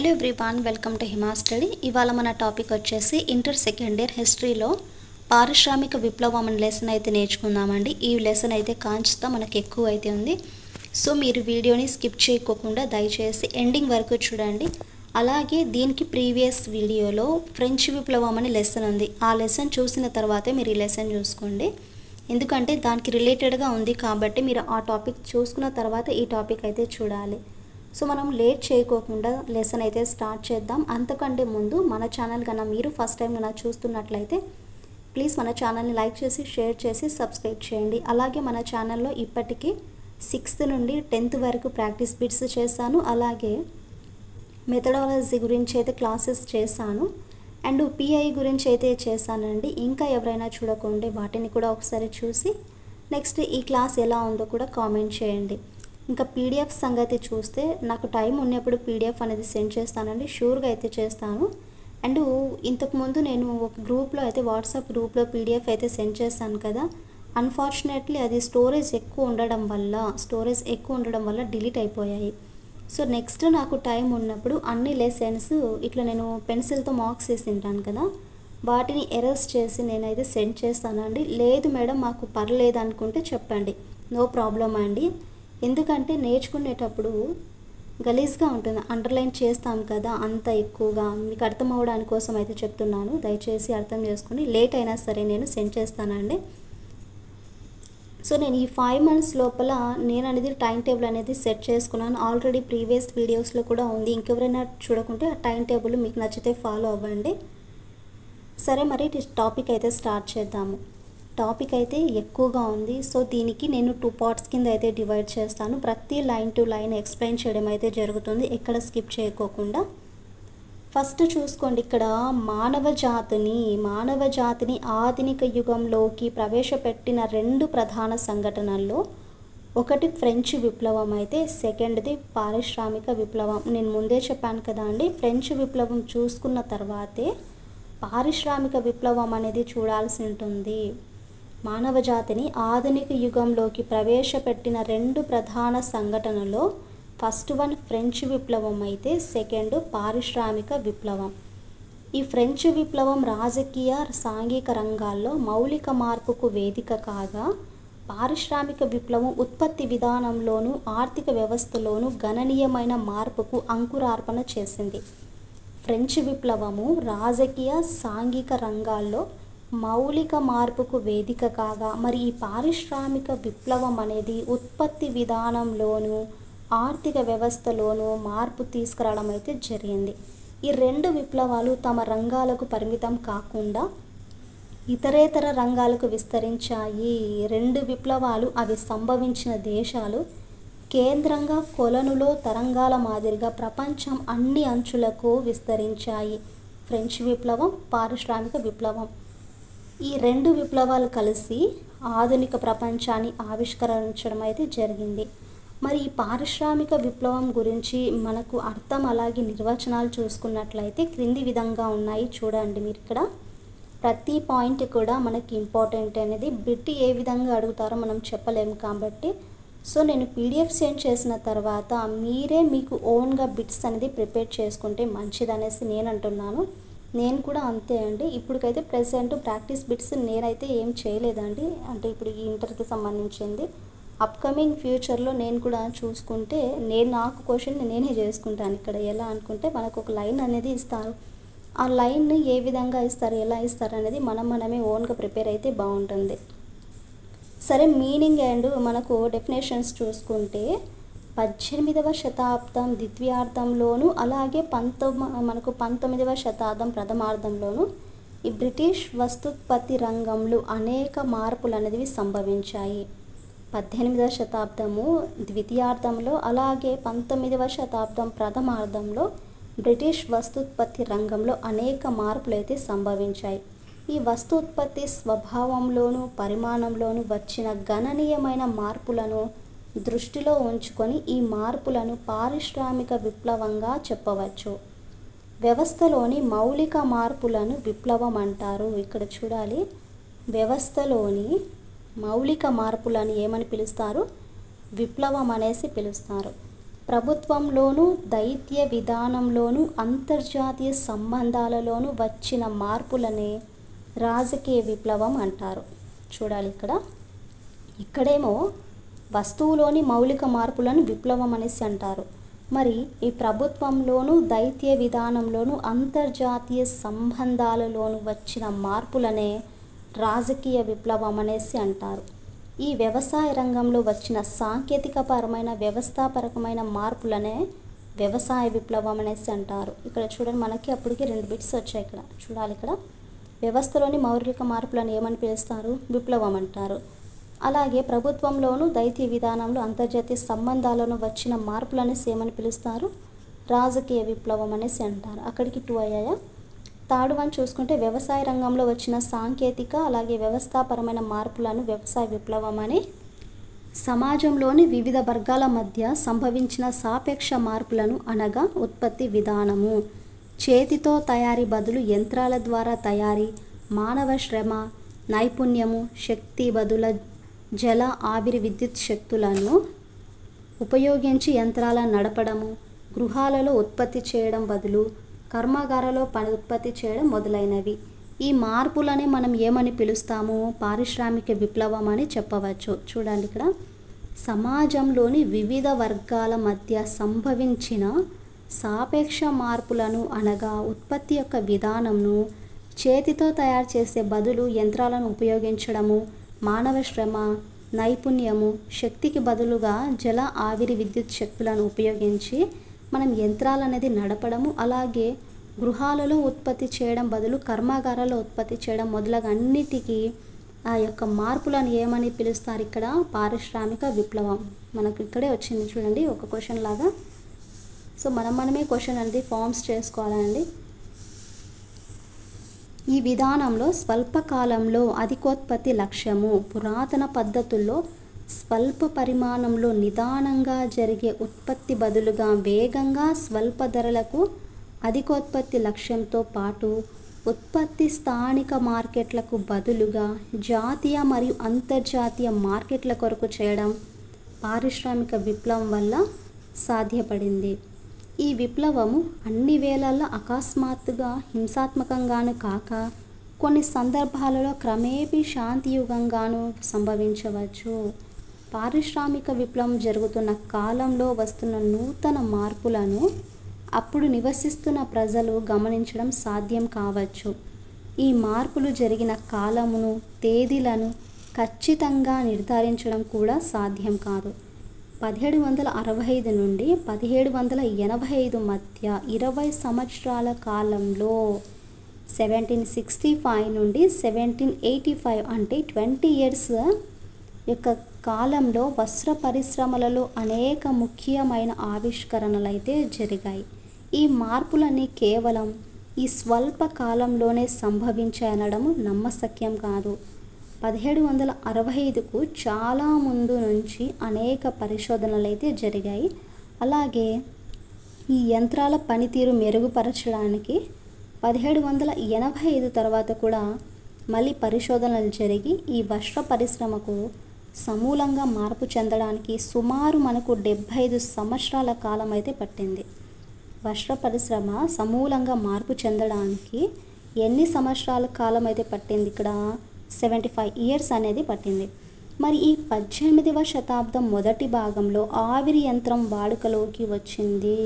Hello everyone, welcome to Hima study. ఇవాళ మన topic వచ్చేసి ఇంటర్ సెకండ్ ఇయర్ హిస్టరీలో పారిశ్రామిక విప్లవం అనే లెసన్ అయితే నేర్చుకుందామండి. ఈ లెసన్ అయితే కాంచిత మనకు ఎక్కువ అయితే ఉంది. సో మీరు వీడియోని స్కిప్ చేయకోకుండా దయచేసి ఎండింగ్ వరకు చూడండి. అలాగే దీనికి ప్రీవియస్ వీడియోలో ఫ్రెంచ్ విప్లవం అనే లెసన్ ఉంది. ఆ లెసన్ చూసిన తర్వాతే మీరు ఈ లెసన్ చూసుకోండి, ఎందుకంటే దానికి రిలేటెడ్గా ఉంది కాబట్టి మీరు ఆ టాపిక్ చూసుకున్న తర్వాత ఈ టాపిక్ అయితే చూడాలి. సో మనం లేట్ చేయకోకుండా లెసన్ అయితే స్టార్ట్ చేద్దాం. అంతకంటే ముందు మన ఛానల్ కన్నా మీరు ఫస్ట్ టైం కన్నా చూస్తున్నట్లయితే ప్లీజ్ మన ఛానల్ని లైక్ చేసి షేర్ చేసి సబ్స్క్రైబ్ చేయండి. అలాగే మన ఛానల్లో ఇప్పటికీ 6th నుండి 10th వరకు ప్రాక్టీస్ బిట్స్ చేశాను. అలాగే మెథడాలజీ గురించి అయితే క్లాసెస్ చేశాను అండ్ పిఐ గురించి అయితే చేశానండి. ఇంకా ఎవరైనా చూడకుంటే వాటిని కూడా ఒకసారి చూసి నెక్స్ట్ ఈ క్లాస్ ఎలా ఉందో కూడా కామెంట్ చేయండి. ఇంకా పీడిఎఫ్ సంగతి చూస్తే నాకు టైం ఉన్నప్పుడు పీడిఎఫ్ అనేది సెండ్ చేస్తానండి, షూర్గా అయితే చేస్తాను. అండ్ ఇంతకుముందు నేను ఒక గ్రూప్లో అయితే వాట్సాప్ గ్రూప్లో పీడిఎఫ్ అయితే సెండ్ చేశాను కదా, అన్ఫార్చునేట్లీ అది స్టోరేజ్ ఎక్కువ ఉండడం వల్ల డిలీట్ అయిపోయాయి. సో నెక్స్ట్ నాకు టైం ఉన్నప్పుడు అన్ని లెసన్స్ ఇట్లా నేను పెన్సిల్తో మార్క్స్ వేసి ఉంటాను కదా, వాటిని ఎరేస్ చేసి నేనైతే సెండ్ చేస్తానండి. లేదు మేడం మాకు పర్లేదు అనుకుంటే చెప్పండి, నో ప్రాబ్లం అండి. ఎందుకంటే నేర్చుకునేటప్పుడు గలీజ్గా ఉంటుంది, అండర్లైన్ చేస్తాం కదా అంత ఎక్కువగా, మీకు అర్థం అవ్వడానికి కోసం అయితే చెప్తున్నాను. దయచేసి అర్థం చేసుకుని లేట్ అయినా సరే నేను సెండ్ చేస్తానండి. సో నేను ఈ 5 months లోపల నేను అనేది టైం టేబుల్ అనేది సెట్ చేసుకున్నాను. ఆల్రెడీ ప్రీవియస్ వీడియోస్లో కూడా ఉంది, ఇంకెవరైనా చూడకుంటే ఆ టైం టేబుల్ మీకు నచ్చితే ఫాలో అవ్వండి. సరే మరి టాపిక్ అయితే స్టార్ట్ చేద్దాము. టాపిక్ అయితే ఎక్కువగా ఉంది, సో దీనికి నేను 2 parts కింద అయితే డివైడ్ చేస్తాను. ప్రతి లైన్ టు లైన్ ఎక్స్ప్లెయిన్ చేయడం అయితే జరుగుతుంది, ఎక్కడ స్కిప్ చేయకోకుండా. ఫస్ట్ చూసుకోండి, ఇక్కడ మానవ జాతిని ఆధునిక యుగంలోకి ప్రవేశపెట్టిన 2 ప్రధాన సంఘటనల్లో ఒకటి ఫ్రెంచ్ విప్లవం అయితే సెకండ్ది పారిశ్రామిక విప్లవం. నేను ముందే చెప్పాను కదా అండి, ఫ్రెంచ్ విప్లవం చూసుకున్న తర్వాతే పారిశ్రామిక విప్లవం అనేది చూడాల్సి ఉంటుంది. మానవ జాతిని ఆధునిక యుగంలోకి ప్రవేశపెట్టిన 2 ప్రధాన సంఘటనలో ఫస్ట్ వన్ ఫ్రెంచ్ విప్లవం అయితే సెకండ్ పారిశ్రామిక విప్లవం. ఈ ఫ్రెంచ్ విప్లవం రాజకీయ సాంఘిక రంగాల్లో మౌలిక మార్పుకు వేదిక కాగా, పారిశ్రామిక విప్లవం ఉత్పత్తి విధానంలోనూ ఆర్థిక వ్యవస్థలోనూ గణనీయమైన మార్పుకు అంకురార్పణ చేసింది. ఫ్రెంచ్ విప్లవము రాజకీయ సాంఘిక రంగాల్లో మౌలిక మార్పుకు వేదిక కాగా, మరి ఈ పారిశ్రామిక విప్లవం అనేది ఉత్పత్తి విధానంలోనూ ఆర్థిక వ్యవస్థలోనూ మార్పు తీసుకురావడం అయితే జరిగింది. ఈ 2 విప్లవాలు తమ రంగాలకు పరిమితం కాకుండా ఇతరేతర రంగాలకు విస్తరించాయి. 2 విప్లవాలు అవి సంభవించిన దేశాలు కేంద్రంగా కొలనులో తరంగాల మాదిరిగా ప్రపంచం అన్ని అంచులకు విస్తరించాయి. ఫ్రెంచ్ విప్లవం, పారిశ్రామిక విప్లవం, ఈ 2 విప్లవాలు కలిసి ఆధునిక ప్రపంచాన్ని ఆవిష్కరించడం అయితే జరిగింది. మరి ఈ పారిశ్రామిక విప్లవం గురించి మనకు అర్థం అలాగే నిర్వచనాలు చూసుకున్నట్లయితే క్రింది విధంగా ఉన్నాయి, చూడండి మీరు. ఇక్కడ ప్రతి పాయింట్ కూడా మనకి ఇంపార్టెంట్ అనేది, బిట్ ఏ విధంగా అడుగుతారో మనం చెప్పలేము కాబట్టి సో నేను పీడిఎఫ్ సెండ్ చేసిన తర్వాత మీరే మీకు ఓన్గా బిట్స్ అనేది ప్రిపేర్ చేసుకుంటే మంచిదనేసి నేను అంటున్నాను. నేను కూడా అంతే అండి. ఇప్పటికైతే ప్రెసెంట్ ప్రాక్టీస్ బిట్స్ నేనైతే ఏం చేయలేదండి, అంటే ఇప్పుడు ఈ ఇంటర్కి సంబంధించింది. అప్కమింగ్ ఫ్యూచర్లో నేను కూడా చూసుకుంటే నాకు క్వశ్చన్ నేనే చేసుకుంటాను. ఇక్కడ ఎలా అనుకుంటే మనకు ఒక లైన్ అనేది ఇస్తారు, ఆ లైన్ని ఏ విధంగా ఇస్తారు, ఎలా ఇస్తారు అనేది మనమే ఓన్గా ప్రిపేర్ అయితే బాగుంటుంది. సరే, మీనింగ్ అండ్ మనకు డెఫినేషన్స్ చూసుకుంటే 18వ శతాబ్దం ద్వితీయార్థంలోను అలాగే 19వ శతాబ్దం ప్రథమార్థంలోను ఈ బ్రిటిష్ వస్తుత్పత్తి రంగంలో అనేక మార్పులు అనేవి సంభవించాయి. 18వ శతాబ్దము ద్వితీయార్థంలో అలాగే 19వ శతాబ్దం ప్రథమార్థంలో బ్రిటిష్ వస్తుత్పత్తి రంగంలో అనేక మార్పులు అయితే సంభవించాయి. ఈ వస్తుత్పత్తి స్వభావంలోను పరిమాణంలోను వచ్చిన గణనీయమైన మార్పులను దృష్టిలో ఉంచుకొని ఈ మార్పులను పారిశ్రామిక విప్లవంగా చెప్పవచ్చు. వ్యవస్థలోని మౌలిక మార్పులను విప్లవం అంటారు. ఇక్కడ చూడాలి, వ్యవస్థలోని మౌలిక మార్పులను ఏమని పిలుస్తారు, విప్లవం అనేసి పిలుస్తారు. ప్రభుత్వంలోను దౌత్య విధానంలోను అంతర్జాతీయ సంబంధాలలోనూ వచ్చిన మార్పులనే రాజకీయ విప్లవం అంటారు. చూడాలి ఇక్కడేమో వస్తువులోని మౌలిక మార్పులను విప్లవం అనేసి అంటారు. మరి ఈ ప్రభుత్వంలోను దౌత్య విధానంలోను అంతర్జాతీయ సంబంధాలలోనూ వచ్చిన మార్పులనే రాజకీయ విప్లవం అనేసి అంటారు. ఈ వ్యవసాయ రంగంలో వచ్చిన సాంకేతికపరమైన వ్యవస్థాపరకమైన మార్పులనే వ్యవసాయ విప్లవం అనేసి అంటారు. ఇక్కడ చూడండి, మనకి అప్పటికి 2 బిట్స్ వచ్చాయి. ఇక్కడ చూడాలి, వ్యవస్థలోని మౌలిక మార్పులను ఏమని పిలుస్తారు? విప్లవం అంటారు. అలాగే ప్రభుత్వంలోను దౌత్య విధానంలో అంతర్జాతీయ సంబంధాలను వచ్చిన మార్పులనేసి ఏమని పిలుస్తారు? రాజకీయ విప్లవం అనేసి అంటారు. అక్కడికి 2 అయ్యాయా? థర్డ్ వన్ చూసుకుంటే వ్యవసాయ రంగంలో వచ్చిన సాంకేతిక అలాగే వ్యవస్థాపరమైన మార్పులను వ్యవసాయ విప్లవం అని, సమాజంలోని వివిధ వర్గాల మధ్య సంభవించిన సాపేక్ష మార్పులను అనగా ఉత్పత్తి విధానము, చేతితో తయారీ బదులు యంత్రాల ద్వారా తయారీ, మానవ శ్రమ, నైపుణ్యము, శక్తి బదుల జల ఆవిరి విద్యుత్ శక్తులను ఉపయోగించి యంత్రాలను నడపడము, గృహాలలో ఉత్పత్తి చేయడం బదులు కర్మాగారాల్లో ఉత్పత్తి చేయడం మొదలైనవి. ఈ మార్పులనే మనం ఏమని పిలుస్తాము? పారిశ్రామిక విప్లవం అని చెప్పవచ్చు. చూడండి, సమాజంలోని వివిధ వర్గాల మధ్య సంభవించిన సాపేక్ష మార్పులను అనగా ఉత్పత్తి యొక్క విధానంను చేతితో తయారు చేసే బదులు యంత్రాలను ఉపయోగించడము, మానవ శ్రమ, నైపుణ్యము, శక్తికి బదులుగా జల ఆవిరి విద్యుత్ శక్తులను ఉపయోగించి మనం యంత్రాలు అనేది నడపడము, అలాగే గృహాలలో ఉత్పత్తి చేయడం బదులు కర్మాగారాల్లో ఉత్పత్తి చేయడం మొదలగు అన్నిటికీ ఆ యొక్క మార్పులను ఏమని పిలుస్తారు? ఇక్కడ పారిశ్రామిక విప్లవం. మనకు ఇక్కడే వచ్చింది చూడండి, ఒక క్వశ్చన్ లాగా. సో మనమే క్వశ్చన్ అనేది ఫార్మ్స్ చేసుకోవాలండి. ఈ విధానంలో స్వల్పకాలంలో అధికోత్పత్తి లక్ష్యము, పురాతన పద్ధతుల్లో స్వల్ప పరిమాణంలో నిదానంగా జరిగే ఉత్పత్తి బదులుగా వేగంగా స్వల్ప ధరలకు అధికోత్పత్తి లక్ష్యంతో పాటు ఉత్పత్తి స్థానిక మార్కెట్లకు బదులుగా జాతీయ మరియు అంతర్జాతీయ మార్కెట్ల కొరకు చేయడం పారిశ్రామిక విప్లవం వల్ల సాధ్యపడింది. ఈ విప్లవము అన్ని వేళల్లో అకస్మాత్తుగా హింసాత్మకంగాను కాక కొన్ని సందర్భాలలో క్రమేపీ శాంతియుతంగాను సంభవించవచ్చు. పారిశ్రామిక విప్లవం జరుగుతున్న కాలంలో వస్తున్న నూతన మార్పులను అప్పుడు నివసిస్తున్న ప్రజలు గమనించడం సాధ్యం కావచ్చు. ఈ మార్పులు జరిగిన కాలమును, తేదీలను ఖచ్చితంగా నిర్ధారించడం కూడా సాధ్యం కాదు. 1765 నుండి 1785 మధ్య 20 సంవత్సరాల కాలంలో 1765 నుండి 1785 అంటే 20 years యొక్క కాలంలో వస్త్ర పరిశ్రమలలో అనేక ముఖ్యమైన ఆవిష్కరణలు అయితే జరిగాయి. ఈ మార్పులన్నీ కేవలం ఈ స్వల్ప కాలంలోనే సంభవించాయనడం నమ్మశక్యం కాదు. 1765కు చాలా ముందు నుంచి అనేక పరిశోధనలు అయితే జరిగాయి. అలాగే ఈ యంత్రాల పనితీరు మెరుగుపరచడానికి 1785 తర్వాత కూడా మళ్ళీ పరిశోధనలు జరిగి ఈ వస్త్ర పరిశ్రమకు సమూలంగా మార్పు చెందడానికి సుమారు మనకు 75 సంవత్సరాల కాలం అయితే పట్టింది. వస్త్ర పరిశ్రమ సమూలంగా మార్పు చెందడానికి ఎన్ని సంవత్సరాల కాలం అయితే పట్టింది? ఇక్కడ 75 years అనేది పట్టింది. మరి ఈ 18వ శతాబ్దం మొదటి భాగంలో ఆవిరి యంత్రం వాడుకలోకి వచ్చింది.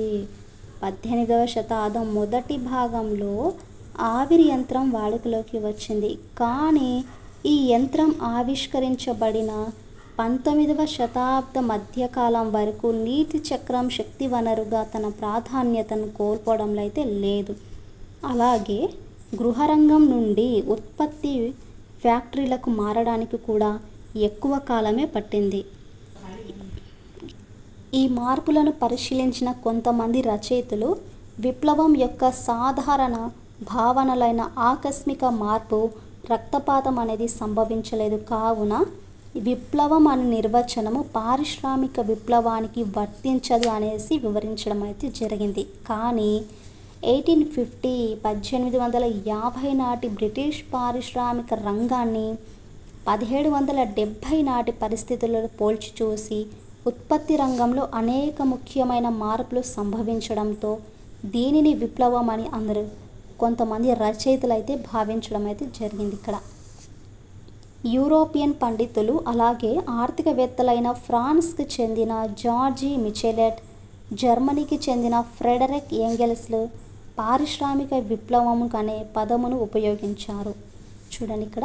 18వ శతాబ్దం మొదటి భాగంలో ఆవిరి యంత్రం వాడుకలోకి వచ్చింది. కానీ ఈ యంత్రం ఆవిష్కరించబడిన 19వ శతాబ్ద మధ్యకాలం వరకు నీటి చక్రం శక్తి వనరుగా తన ప్రాధాన్యతను కోల్పోవడంలో అయితే లేదు. అలాగే గృహరంగం నుండి ఉత్పత్తి ఫ్యాక్టరీలకు మారడానికి కూడా ఎక్కువ కాలమే పట్టింది. ఈ మార్పులను పరిశీలించిన కొంతమంది రచయితలు విప్లవం యొక్క సాధారణ భావనలైన ఆకస్మిక మార్పు, రక్తపాతం అనేది సంభవించలేదు. కావున విప్లవం అనే నిర్వచనము పారిశ్రామిక విప్లవానికి వర్తించదు అనేసి వివరించడం అయితే జరిగింది. కానీ 1850 నాటి బ్రిటిష్ పారిశ్రామిక రంగాన్ని 1770 నాటి పరిస్థితులను పోల్చి చూసి ఉత్పత్తి రంగంలో అనేక ముఖ్యమైన మార్పులు సంభవించడంతో దీనిని విప్లవం అని కొంతమంది రచయితలు అయితే భావించడం అయితే జరిగింది. ఇక్కడ యూరోపియన్ పండితులు అలాగే ఆర్థికవేత్తలైన ఫ్రాన్స్కి చెందిన జార్జీ మిచెలెట్, జర్మనీకి చెందిన ఫ్రెడరిక్ ఎంగెల్స్లు పారిశ్రామిక విప్లవం అనే పదమును ఉపయోగించారు. చూడండి, ఇక్కడ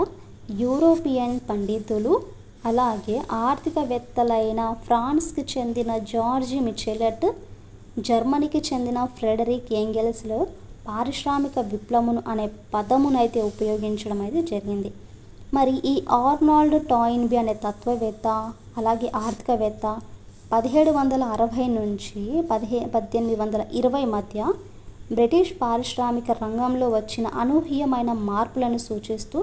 యూరోపియన్ పండితులు అలాగే ఆర్థికవేత్తలైన ఫ్రాన్స్కి చెందిన జార్జీ మిచెలెట్, జర్మనీకి చెందిన ఫ్రెడరిక్ ఎంగెల్స్లు పారిశ్రామిక విప్లవం అనే పదమునైతే ఉపయోగించడం అయితే జరిగింది. మరి ఈ ఆర్నాల్డ్ టాయిన్బీ అనే తత్వవేత్త అలాగే ఆర్థికవేత్త 1760 నుంచి 1820 మధ్య బ్రిటిష్ పారిశ్రామిక రంగంలో వచ్చిన అనూహ్యమైన మార్పులను సూచిస్తూ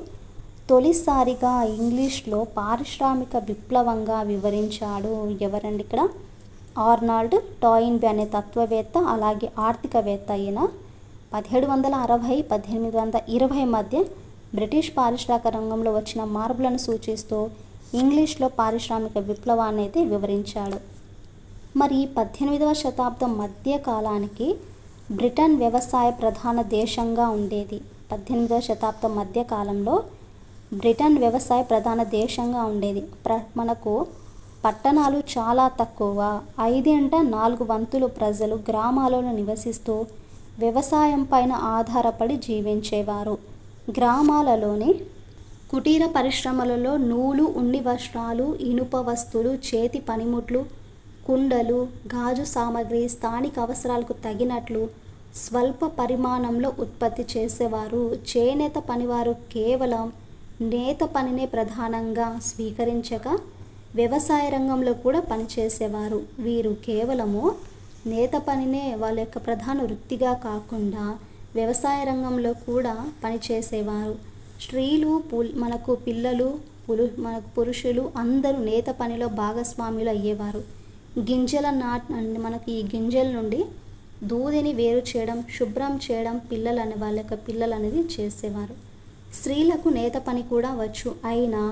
తొలిసారిగా ఇంగ్లీష్లో పారిశ్రామిక విప్లవంగా వివరించాడు. ఎవరండి ఇక్కడ? ఆర్నాల్డ్ టాయిన్బీ అనే తత్వవేత్త అలాగే ఆర్థికవేత్త. అయిన 1760 1820 మధ్య బ్రిటిష్ పారిశ్రామిక రంగంలో వచ్చిన మార్పులను సూచిస్తూ ఇంగ్లీష్లో పారిశ్రామిక విప్లవాన్ని అయితే వివరించాడు. మరి 18వ శతాబ్దం మధ్య కాలానికి బ్రిటన్ వ్యవసాయ ప్రధాన దేశంగా ఉండేది. 18వ శతాబ్దం మధ్య కాలంలో బ్రిటన్ వ్యవసాయ ప్రధాన దేశంగా ఉండేది. మనకు పట్టణాలు చాలా తక్కువ, 5/4 వంతులు ప్రజలు గ్రామాలలో నివసిస్తూ వ్యవసాయం పైన ఆధారపడి జీవించేవారు. గ్రామాలలోని కుటీర పరిశ్రమలలో నూలు, ఉన్ని వస్త్రాలు, ఇనుప వస్తువులు, చేతి పనిముట్లు, కుండలు, గాజు సామాగ్రి స్థానిక అవసరాలకు తగినట్లు స్వల్ప పరిమాణంలో ఉత్పత్తి చేసేవారు. చేనేత పనివారు కేవలం నేత పనినే ప్రధానంగా స్వీకరించక వ్యవసాయ రంగంలో కూడా పనిచేసేవారు. వీరు కేవలము నేత పనినే వాళ్ళ యొక్క ప్రధాన వృత్తిగా కాకుండా వ్యవసాయ రంగంలో కూడా పనిచేసేవారు. స్త్రీలు, మనకు పిల్లలు, మనకు పురుషులు అందరూ నేత పనిలో భాగస్వాములు అయ్యేవారు. మనకి ఈ గింజల నుండి దూదిని వేరు చేయడం, శుభ్రం చేయడం వాళ్ళ యొక్క పిల్లలు అనేది చేసేవారు. స్త్రీలకు నేత పని కూడా వచ్చు. అయినా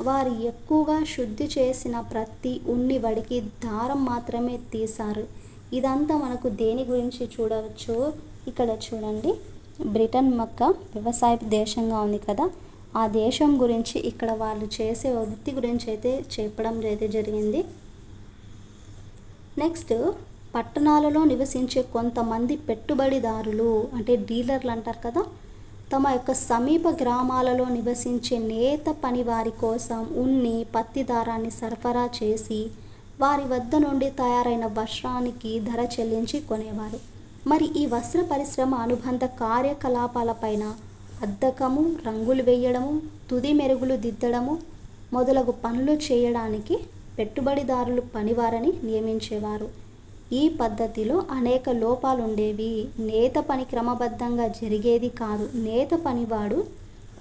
వారు ఎక్కువగా శుద్ధి చేసిన ప్రతి ఉన్ని వడికి దారం మాత్రమే తీశారు. ఇదంతా మనకు దేని గురించి చూడవచ్చు? ఇక్కడ చూడండి, బ్రిటన్ వ్యవసాయ దేశంగా ఉంది కదా, ఆ దేశం గురించి ఇక్కడ వాళ్ళు చేసే వృత్తి గురించి అయితే చెప్పడం అయితే జరిగింది. నెక్స్ట్, పట్టణాలలో నివసించే కొంతమంది పెట్టుబడిదారులు అంటే డీలర్లు అంటారు కదా, తమ యొక్క సమీప గ్రామాలలో నివసించే నేత పని వారి కోసం ఉన్ని, పత్తి దారాన్ని సరఫరా చేసి వారి వద్ద నుండి తయారైన వస్త్రానికి ధర చెల్లించి కొనేవారు. మరి ఈ వస్త్ర పరిశ్రమ అనుబంధ కార్యకలాపాలపైన అద్దకము, రంగులు వేయడము, తుది మెరుగులు దిద్దడము మొదలగు పనులు చేయడానికి పెట్టుబడిదారులు పనివారని నియమించేవారు. ఈ పద్ధతిలో అనేక లోపాలు ఉండేవి. నేత పని క్రమబద్ధంగా జరిగేది కాదు. నేత పనివాడు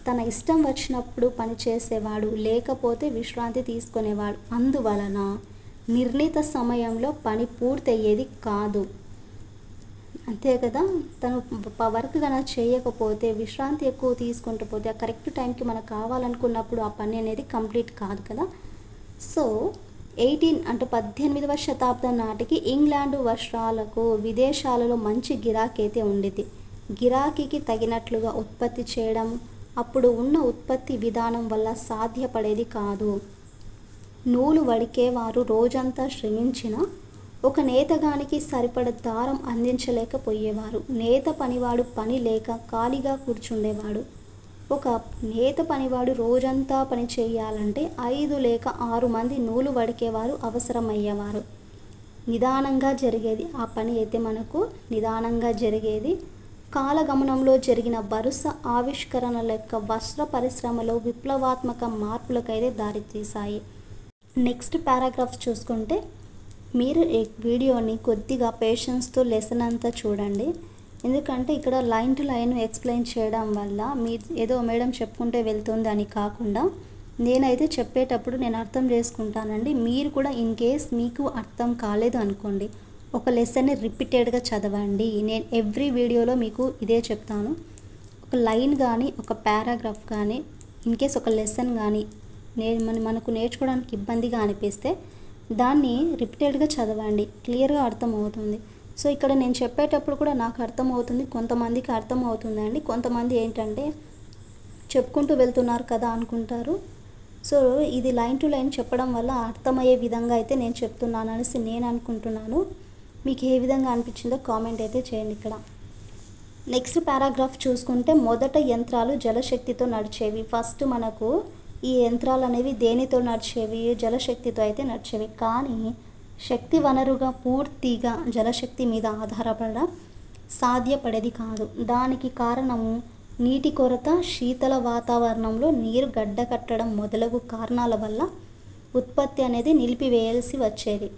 తన ఇష్టం వచ్చినప్పుడు పని చేసేవాడు, లేకపోతే విశ్రాంతి తీసుకునేవాడు. అందువలన నిర్ణీత సమయంలో పని పూర్తయ్యేది కాదు. అంతే కదా, తను వర్క్ కనుక చేయకపోతే, విశ్రాంతి ఎక్కువ తీసుకుంటూ పోతే, ఆ కరెక్ట్ టైంకి మనకు కావాలనుకున్నప్పుడు ఆ పని అనేది కంప్లీట్ కాదు కదా. సో 18వ శతాబ్దం నాటికి ఇంగ్లాండు వస్త్రాలకు విదేశాలలో మంచి గిరాకీ అయితే ఉండేది. గిరాకీకి తగినట్లుగా ఉత్పత్తి చేయడం అప్పుడు ఉన్న ఉత్పత్తి విధానం వల్ల సాధ్యపడేది కాదు. నూలు వడికేవారు రోజంతా శ్రమించిన ఒక నేతగానికి సరిపడ దారం అందించలేకపోయేవారు. నేత పనివాడు పని లేక ఖాళీగా కూర్చుండేవాడు. ఒక నేత పనివాడు రోజంతా పని చేయాలంటే 5 లేక 6 మంది నూలు వడికేవారు అవసరమయ్యేవారు. నిదానంగా జరిగేది ఆ పని అయితే మనకు నిదానంగా జరిగేది. కాలగమనంలో జరిగిన వరుస ఆవిష్కరణల యొక్క వస్త్ర పరిశ్రమలో విప్లవాత్మక మార్పులకైతే దారితీశాయి. నెక్స్ట్ పారాగ్రాఫ్ చూసుకుంటే, మీరు ఈ వీడియోని కొద్దిగా పేషెన్స్తో లెసన్ అంతా చూడండి. ఎందుకంటే ఇక్కడ లైన్ టు లైన్ ఎక్స్ప్లెయిన్ చేయడం వల్ల మీరు ఏదో మేడం చెప్పుకుంటే వెళ్తుంది అని కాకుండా, నేనైతే చెప్పేటప్పుడు నేను అర్థం చేసుకుంటానండి. మీరు కూడా ఇన్ కేస్ మీకు అర్థం కాలేదు అనుకోండి, ఒక లెసన్ని రిపీటెడ్గా చదవండి. నేను ఎవ్రీ వీడియోలో మీకు ఇదే చెప్తాను. ఒక లైన్ కానీ ఒక పారాగ్రాఫ్ కానీ ఇన్ కేస్ ఒక లెసన్ కానీ మనకు నేర్చుకోవడానికి ఇబ్బందిగా అనిపిస్తే దాన్ని రిపీటెడ్గా చదవండి, క్లియర్గా అర్థమవుతుంది. సో ఇక్కడ నేను చెప్పేటప్పుడు కూడా నాకు అర్థమవుతుంది, కొంతమందికి అర్థమవుతుందండి. కొంతమంది ఏంటంటే చెప్పుకుంటూ వెళ్తున్నారు కదా అనుకుంటారు. సో ఇది లైన్ టు లైన్ చెప్పడం వల్ల అర్థమయ్యే విధంగా అయితే నేను చెప్తున్నాను అనేసి నేను అనుకుంటున్నాను. మీకు ఏ విధంగా అనిపించిందో కామెంట్ అయితే చేయండి. ఇక్కడ నెక్స్ట్ పారాగ్రాఫ్ చూసుకుంటే, మొదట యంత్రాలు జలశక్తితో నడిచేవి. ఫస్ట్ మనకు ఈ యంత్రాలు అనేవి దేనితో నడిచేవి? జలశక్తితో అయితే నడిచేవి. కానీ శక్తి వనరుగా పూర్తిగా జలశక్తి మీద ఆధారపడడం సాధ్యపడేది కాదు. దానికి కారణము నీటి కొరత, శీతల వాతావరణంలో నీరు గడ్డకట్టడం మొదలగు కారణాల వల్ల ఉత్పత్తి అనేది నిలిపివేయాల్సి వచ్చేది.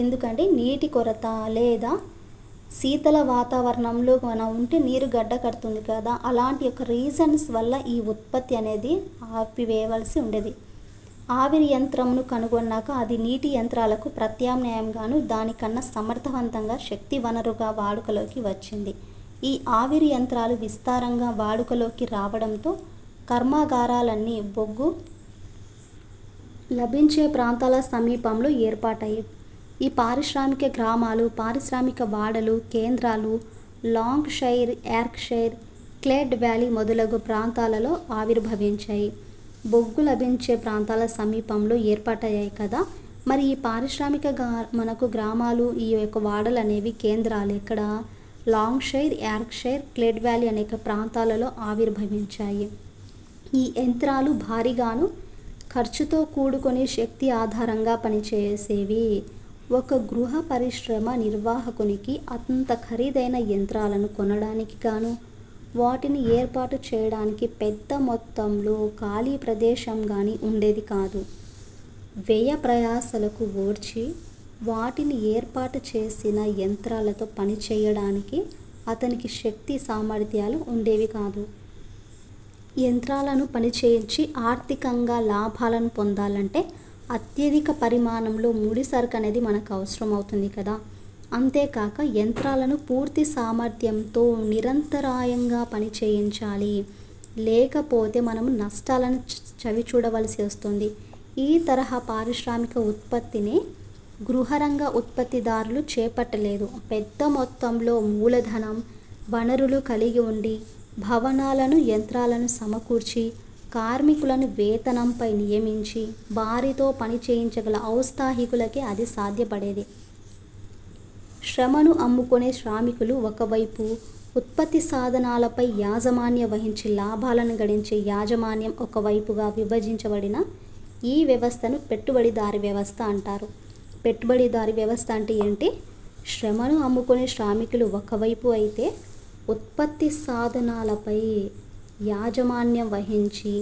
ఎందుకంటే నీటి కొరత లేదా శీతల వాతావరణంలో మనం ఉంటే నీరు గడ్డ కడుతుంది కదా, అలాంటి యొక్క రీజన్స్ వల్ల ఈ ఉత్పత్తి అనేది ఆపివేయవలసి ఉండేది. ఆవిరి యంత్రంను కనుగొన్నాక అది నీటి యంత్రాలకు ప్రత్యామ్నాయంగాను దానికన్నా సమర్థవంతంగా శక్తి వనరుగా వాడుకలోకి వచ్చింది. ఈ ఆవిరి యంత్రాలు విస్తారంగా వాడుకలోకి రావడంతో కర్మాగారాలన్నీ బొగ్గు లభించే ప్రాంతాల సమీపంలో ఏర్పాటయ్యాయి. ఈ పారిశ్రామిక గ్రామాలు, పారిశ్రామిక వాడలు, కేంద్రాలు లాంకషైర్, యార్క్షైర్, క్లెడ్ వ్యాలీ మొదలగు ప్రాంతాలలో ఆవిర్భవించాయి. బొగ్గు లభించే ప్రాంతాల సమీపంలో ఏర్పాటయ్యాయి కదా. మరి ఈ పారిశ్రామిక మనకు గ్రామాలు, ఈ యొక్క వాడలు అనేవి కేంద్రాలు ఇక్కడ లాంకషైర్, యార్క్షైర్, క్లెడ్ వ్యాలీ అనేక ప్రాంతాలలో ఆవిర్భవించాయి. ఈ యంత్రాలు భారీగాను ఖర్చుతో కూడుకొని శక్తి ఆధారంగా పనిచేసేవి. ఒక గృహ పరిశ్రమ నిర్వాహకునికి అంత ఖరీదైన యంత్రాలను కొనడానికి గాను, వాటిని ఏర్పాటు చేయడానికి పెద్ద మొత్తంలో ఖాళీ ప్రదేశం కానీ ఉండేది కాదు. వ్యయ ప్రయాసలకు ఓర్చి వాటిని ఏర్పాటు చేసిన యంత్రాలతో పనిచేయడానికి అతనికి శక్తి సామర్థ్యాలు ఉండేవి కాదు. యంత్రాలను పనిచేయించి ఆర్థికంగా లాభాలను పొందాలంటే అత్యధిక పరిమాణంలో ముడి సరుకు అనేది మనకు అవసరం అవుతుంది కదా. అంతేకాక యంత్రాలను పూర్తి సామర్థ్యంతో నిరంతరాయంగా పనిచేయించాలి, లేకపోతే మనము నష్టాలను చవి చూడవలసి వస్తుంది. ఈ తరహా పారిశ్రామిక ఉత్పత్తిని గృహరంగ ఉత్పత్తిదారులు చేపట్టలేదు. పెద్ద మొత్తంలో మూలధనం, వనరులు కలిగి ఉండి భవనాలను, యంత్రాలను సమకూర్చి కార్మికులను వేతనంపై నియమించి వారితో పని చేయించగల ఔత్సాహికులకే అది సాధ్యపడేది. శ్రమను అమ్ముకునే శ్రామికులు ఒకవైపు, ఉత్పత్తి సాధనాలపై యాజమాన్యం వహించి లాభాలను గడించే యాజమాన్యం ఒకవైపుగా విభజించబడిన ఈ వ్యవస్థను పెట్టుబడిదారీ వ్యవస్థ అంటారు. పెట్టుబడిదారీ వ్యవస్థ అంటే ఏంటి? శ్రమను అమ్ముకునే శ్రామికులు ఒకవైపు అయితే, ఉత్పత్తి సాధనాలపై యాజమాన్యం వహించి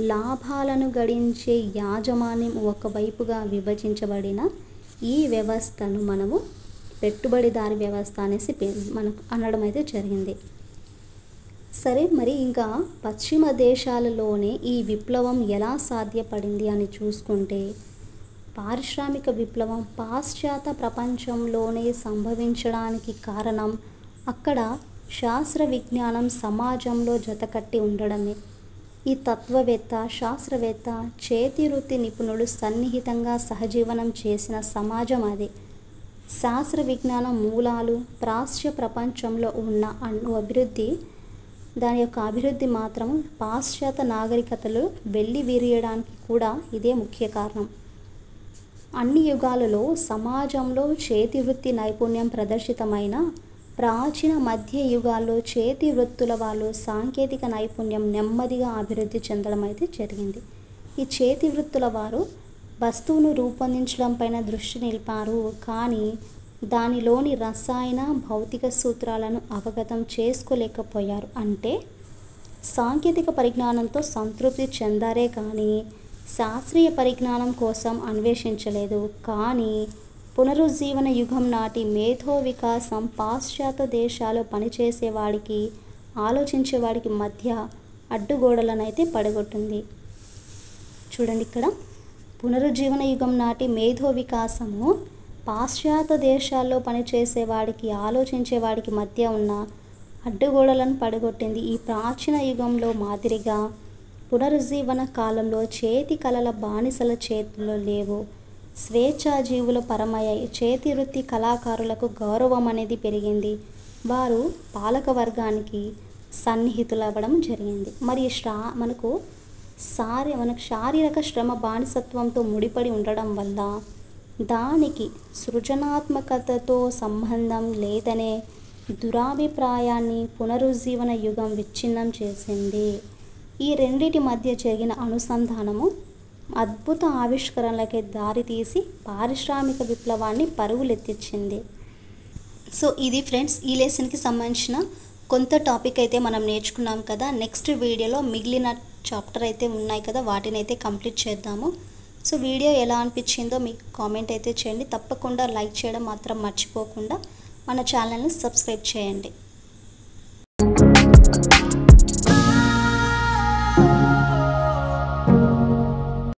లాభాలను గడించే యాజమాన్యం ఒకవైపుగా విభజించబడిన ఈ వ్యవస్థను మనము పెట్టుబడిదారీ వ్యవస్థ అనేసి మనకు అనడం అయితే జరిగింది. సరే, మరి ఇంకా పశ్చిమ దేశాలలోనే ఈ విప్లవం ఎలా సాధ్యపడింది అని చూసుకుంటే, పారిశ్రామిక విప్లవం పాశ్చాత్య ప్రపంచంలోనే సంభవించడానికి కారణం అక్కడ శాస్త్ర విజ్ఞానం సమాజంలో జతకట్టి ఉండడమే. ఈ తత్వవేత్త, శాస్త్రవేత్త, చేతి వృత్తి నిపుణులు సన్నిహితంగా సహజీవనం చేసిన సమాజం అది. శాస్త్ర విజ్ఞానం మూలాలు పాశ్చాత్య ప్రపంచంలో ఉన్న అభివృద్ధి, దాని యొక్క అభివృద్ధి మాత్రం పాశ్చాత్య నాగరికతలు వెళ్ళి విరియడానికి కూడా ఇదే ముఖ్య కారణం. అన్ని యుగాలలో సమాజంలో చేతి వృత్తి నైపుణ్యం ప్రదర్శితమైన ప్రాచీన మధ్య యుగాల్లో చేతి వృత్తుల వాళ్ళు సాంకేతిక నైపుణ్యం నెమ్మదిగా అభివృద్ధి చెందడం అయితే జరిగింది. ఈ చేతి వృత్తుల వారు వస్తువును రూపొందించడం పైన దృష్టి నిలిపారు, కానీ దానిలోని రసాయన భౌతిక సూత్రాలను అవగతం చేసుకోలేకపోయారు. అంటే సాంకేతిక పరిజ్ఞానంతో సంతృప్తి చెందారే కానీ శాస్త్రీయ పరిజ్ఞానం కోసం అన్వేషించలేదు. కానీ పునరుజ్జీవన యుగం నాటి మేధో వికాసం పాశ్చాత్య దేశాల్లో పనిచేసేవాడికి, ఆలోచించేవాడికి మధ్య అడ్డుగోడలను అయితే పడగొట్టింది. చూడండి, ఇక్కడ పునరుజ్జీవన యుగం నాటి మేధో వికాసము పాశ్చాత్య దేశాల్లో పనిచేసేవాడికి, ఆలోచించేవాడికి మధ్య ఉన్న అడ్డుగోడలను పడగొట్టింది. ఈ ప్రాచీన యుగంలో మాదిరిగా పునరుజ్జీవన కాలంలో చేతి కళల బానిసల చేతుల్లో లేవు. స్వేచ్ఛాజీవులు పరమయ్యాయి, చేతి వృత్తి కళాకారులకు గౌరవం అనేది పెరిగింది, వారు పాలక వర్గానికి సన్నిహితులవ్వడం జరిగింది. మరి మనకు శారీరక శ్రమ బానిసత్వంతో ముడిపడి ఉండడం వల్ల దానికి సృజనాత్మకతతో సంబంధం లేదనే దురాభిప్రాయాన్ని పునరుజ్జీవన యుగం విచ్ఛిన్నం చేసింది. ఈ రెండిటి మధ్య జరిగిన అనుసంధానము అద్భుత ఆవిష్కరణలకి దారితీసి పారిశ్రామిక విప్లవాన్ని పరుగులెత్తించింది. సో ఇది ఫ్రెండ్స్, ఈ లెసన్కి సంబంధించిన కొంత టాపిక్ అయితే మనం నేర్చుకున్నాం కదా. నెక్స్ట్ వీడియోలో మిగిలిన చాప్టర్ అయితే ఉన్నాయి కదా, వాటిని అయితే కంప్లీట్ చేద్దాము. సో వీడియో ఎలా అనిపించిందో మీకు కామెంట్ అయితే చేయండి. తప్పకుండా లైక్ చేయడం మాత్రం మర్చిపోకుండా మన ఛానల్ని సబ్స్క్రైబ్ చేయండి.